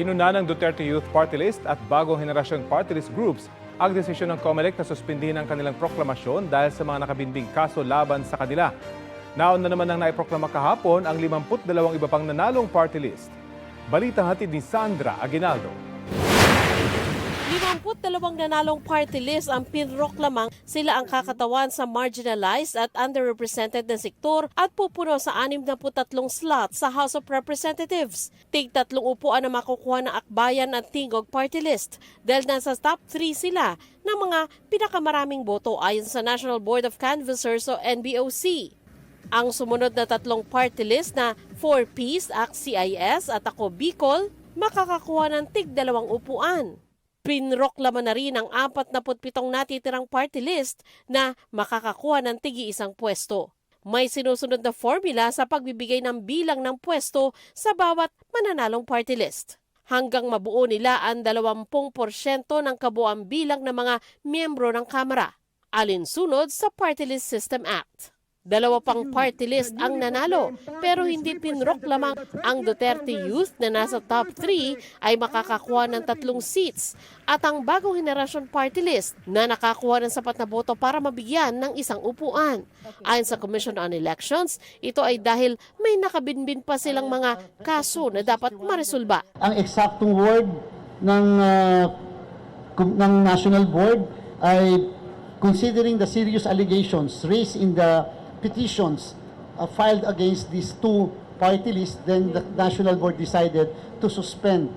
Inuna ng Duterte Youth Party List at bagong henerasyong party list groups ang desisyon ng COMELEC na suspindihin ang kanilang proklamasyon dahil sa mga nakabinbing kaso laban sa kanila. Naon na naman ang naiproklama kahapon ang 52 iba pang nanalong party list. Balita hatid ni Sandra Aguinaldo. 52 nanalong party list ang pinroklamang sila ang kakatawan sa marginalized at underrepresented na sektor at pupuno sa 63 slot sa House of Representatives. Tig-3 upuan na makukuha ng Akbayan at Tingog party list dahil nasa top 3 sila ng mga pinakamaraming boto ayon sa National Board of Canvassers o NBOC. Ang sumunod na 3 party list na 4Ps, ACT-CIS at Ako Bicol makakakuha ng tig-2 upuan. Pinroklama na rin ang 47 natitirang party list na makakakuha ng tigi-isang pwesto. May sinusunod na formula sa pagbibigay ng bilang ng pwesto sa bawat mananalong party list. Hanggang mabuo nila ang 20% ng kabuuang bilang ng mga miyembro ng Kamara, alinsunod sa Party List System Act. 2 pang party list ang nanalo pero hindi pinroklamang ang Duterte Youth na nasa top 3 ay makakakuha ng 3 seats at ang bagong henerasyon party list na nakakuha ng sapat na boto para mabigyan ng isang upuan. Ayon sa Commission on Elections, ito ay dahil may nakabinbin pa silang mga kaso na dapat maresolba. Ang eksaktong word ng National Board ay considering the serious allegations raised in the petitions filed against these 2 party lists, then the National Board decided to suspend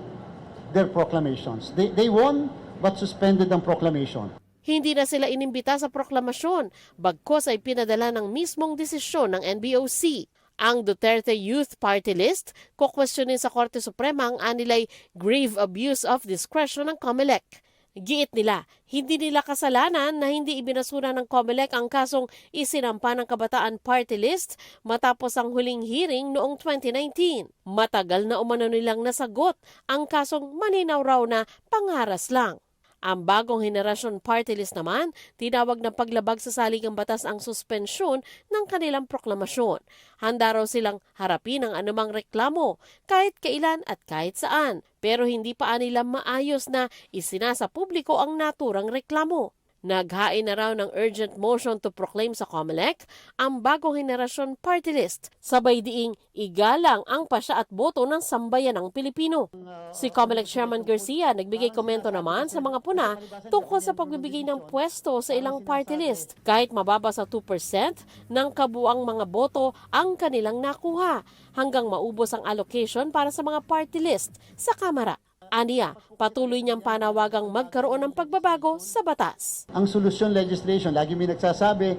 their proclamations. They won but suspended ang proclamation. Hindi na sila inimbita sa proklamasyon, bagkos ay pinadala ng mismong desisyon ng NBOC. Ang Duterte Youth Party List, kukwestiyonin sa Korte Suprema ang anilay grave abuse of discretion ng COMELEC. Giit nila, hindi nila kasalanan na hindi ibinasura ng COMELEC ang kasong isinampa ng Kabataan Party List matapos ang huling hearing noong 2019. Matagal na umano nilang nasagot ang kasong malinaw raw na pangaras lang. Ang bagong henerasyon party list naman, tinawag na paglabag sa saligang batas ang suspensyon ng kanilang proklamasyon. Handa raw silang harapin ang anumang reklamo, kahit kailan at kahit saan. Pero hindi pa nila maayos na isinasa publiko ang naturang reklamo. Naghain na raw ng urgent motion to proclaim sa COMELEC ang bagong henerasyon party list. Sabay diing igalang ang pasya at boto ng sambayanang Pilipino. Si COMELEC Chairman Garcia nagbigay komento naman sa mga puna tungkol sa pagbibigay ng pwesto sa ilang party list. Kahit mababa sa 2% ng kabuang mga boto ang kanilang nakuha hanggang maubos ang allocation para sa mga party list sa Kamara. Aniya, patuloy niyang panawagang magkaroon ng pagbabago sa batas. Ang solusyon legislation, lagi may nagsasabi,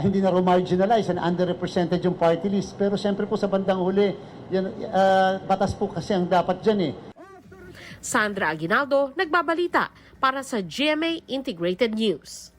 hindi na marginalize and underrepresented yung party list. Pero siyempre po sa bandang huli, yan, batas po kasi ang dapat dyan eh. Sandra Aguinaldo, nagbabalita para sa GMA Integrated News.